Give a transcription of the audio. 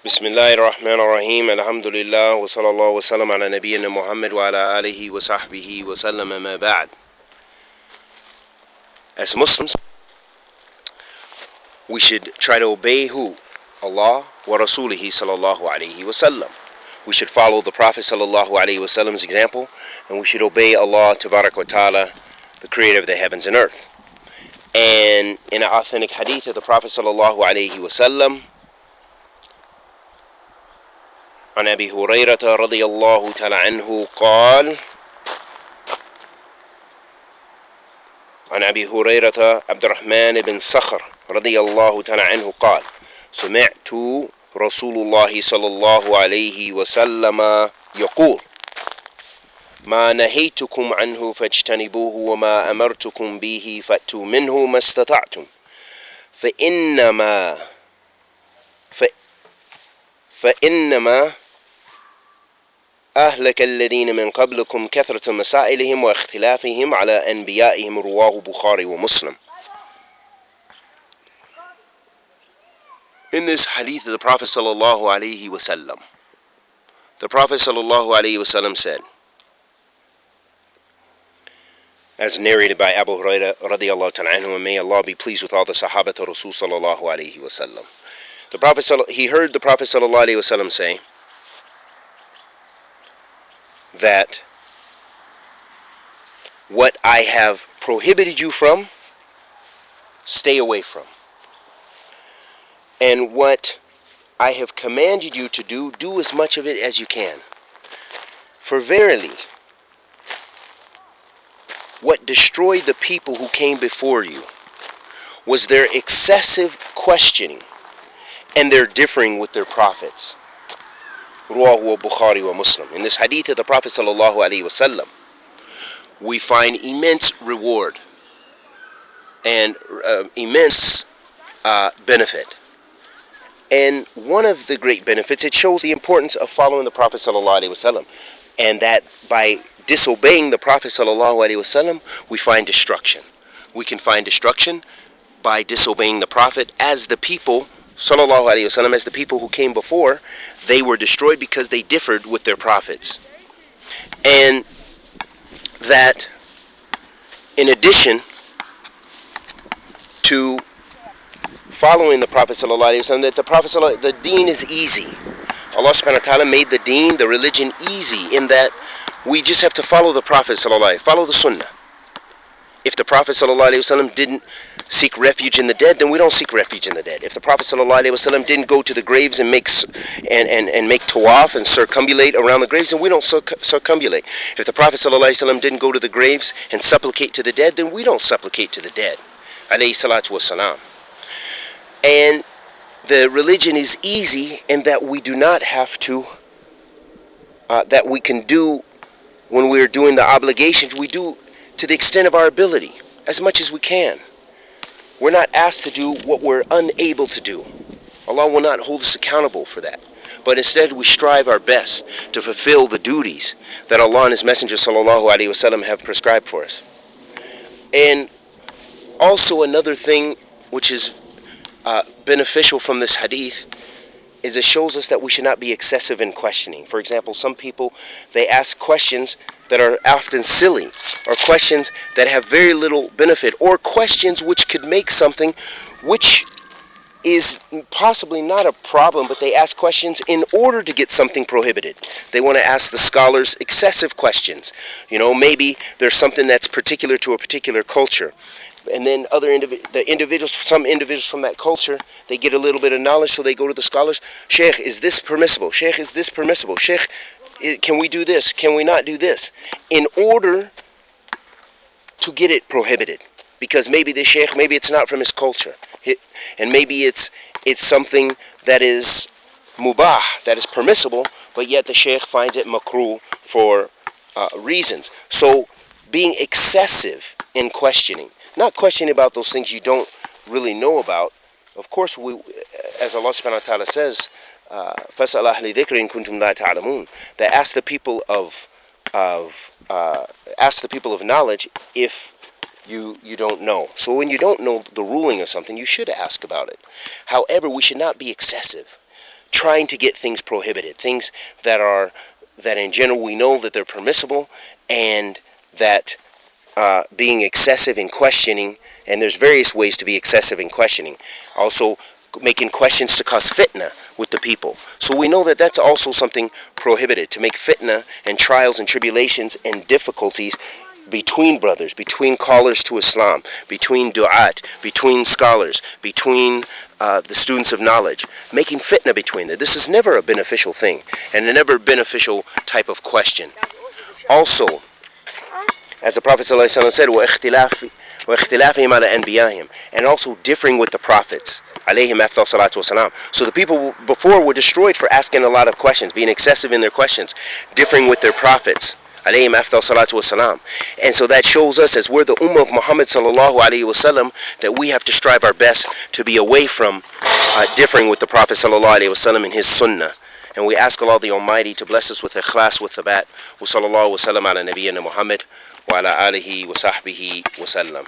Bismillahir Rahmanir Rahim. Alhamdulillah wa sallallahu wa sallam ala nabiyyina Muhammad wa ala alihi wa sahbihi wa sallam ma ba'd. As Muslims, we should try to obey who? Allah wa Rasulihi sallallahu alayhi wa sallam. We should follow the Prophet sallallahu alayhi wa sallam's example, and we should obey Allah tabarak wa ta'ala, the creator of the heavens and earth. And in an authentic hadith of the Prophet sallallahu alayhi wa sallam, عن أبي هريرة رضي الله تعالى عنه قال عن أبي هريرة عبد الرحمن بن صخر رضي الله تعالى عنه قال سمعت رسول الله صلى الله عليه وسلم يقول ما نهيتكم عنه فاجتنبوه وما أمرتكم به فأتوا منه ما استطعتم فإنما أهلك الذين من قبلكم كثرة مسائلهم واختلافهم على أنبيائهم رواه Bukhari wa Muslim. In this hadith of the Prophet sallallahu alaihi wasallam, the Prophet sallallahu alaihi wasallam said, as narrated by Abu Hurairah radiyallahu ta'ala anhu, and may Allah be pleased with all the Sahaba to Rasul sallallahu alaihi wasallam. He heard the Prophet sallallahu alaihi wasallam say that what I have prohibited you from, stay away from. And what I have commanded you to do, do as much of it as you can. For verily, what destroyed the people who came before you was their excessive questioning and their differing with their prophets. Rawahu Bukhari wa Muslim. In this hadith of the Prophet sallallahu alaihi wasallam, we find immense reward and immense benefit. And one of the great benefits, it shows the importance of following the Prophet sallallahu alaihi wasallam, and that by disobeying the Prophet sallallahu alaihi wasallam, we find destruction. We can find destruction by disobeying the Prophet, as the people sallallahu alaihi wasallam, as the people who came before, they were destroyed because they differed with their prophets. And that in addition to following the Prophet sallallahu alaihi wasallam, that the deen is easy. Allah subhanahu wa ta'ala made the deen, the religion, easy, in that we just have to follow the Prophet sallallahu alaihi wasallam, follow the sunnah. If the Prophet sallallahu alaihi wasallam didn't seek refuge in the dead, then we don't seek refuge in the dead. If the Prophet sallallahu alaihi wasallam didn't go to the graves and make tawaf and circumambulate around the graves, then we don't circumambulate. If the Prophet sallallahu alaihi wasallam didn't go to the graves and supplicate to the dead, then we don't supplicate to the dead. Alayhi salatu wassalam. And the religion is easy in that we do not have to, that we can do when we're doing the obligations, we do to the extent of our ability, as much as we can. We're not asked to do what we're unable to do. Allah will not hold us accountable for that. But instead we strive our best to fulfill the duties that Allah and His Messenger sallallahu alaihi wasallam have prescribed for us. And also another thing which is beneficial from this hadith is it shows us that we should not be excessive in questioning. For example, some people, they ask questions that are often silly, or questions that have very little benefit, or questions which could make something which is possibly not a problem, but they ask questions in order to get something prohibited. They want to ask the scholars excessive questions. Maybe there's something that's particular to a particular culture, and then some individuals from that culture, they get a little bit of knowledge, so they go to the scholars. Sheikh, is this permissible? Sheikh, is this permissible? Sheikh, can we do this? Can we not do this? In order to get it prohibited. Because maybe the sheikh, maybe it's not from his culture. And maybe it's something that is mubah, that is permissible, but yet the sheikh finds it makruh for reasons. So being excessive in questioning, not questioning about those things you don't really know about. Of course, as Allah subhanahu wa ta'ala says, فَاسْأَلْ أَهْلِ ذِكْرٍ إِن كُنتُمْ لَا تَعْلَمُونَ, that ask the people of knowledge if you don't know. So when you don't know the ruling of something, you should ask about it. However, we should not be excessive. trying to get things prohibited, things that in general we know that they're permissible, and that being excessive in questioning, and there's various ways to be excessive in questioning. Also, making questions to cause fitna with the people. So we know that that's also something prohibited, to make fitna and trials and tribulations and difficulties between brothers, between callers to Islam, between du'at, between scholars, between the students of knowledge, making fitna between them. This is never a beneficial thing, and a never beneficial type of question. Also, as the Prophet ﷺ said, وَاخْتِلَافِهِمْ عَلَى أَنْبِيَائِهِمْ, and also differing with the prophets, alayhim afdal salatu wasalam. So the people before were destroyed for asking a lot of questions, being excessive in their questions, differing with their prophets, alayhim afdal salatu wasalam. And so that shows us, as we're the ummah of Muhammad sallallahu alayhi wasallam, that we have to strive our best to be away from differing with the Prophet sallallahu alayhi wasallam in his sunnah. And we ask Allah the Almighty to bless us with ikhlas, with thabat. Wa sallallahu wa sallam ala nabiyyina Muhammad wa ala alihi wa sahbihi wa sallam.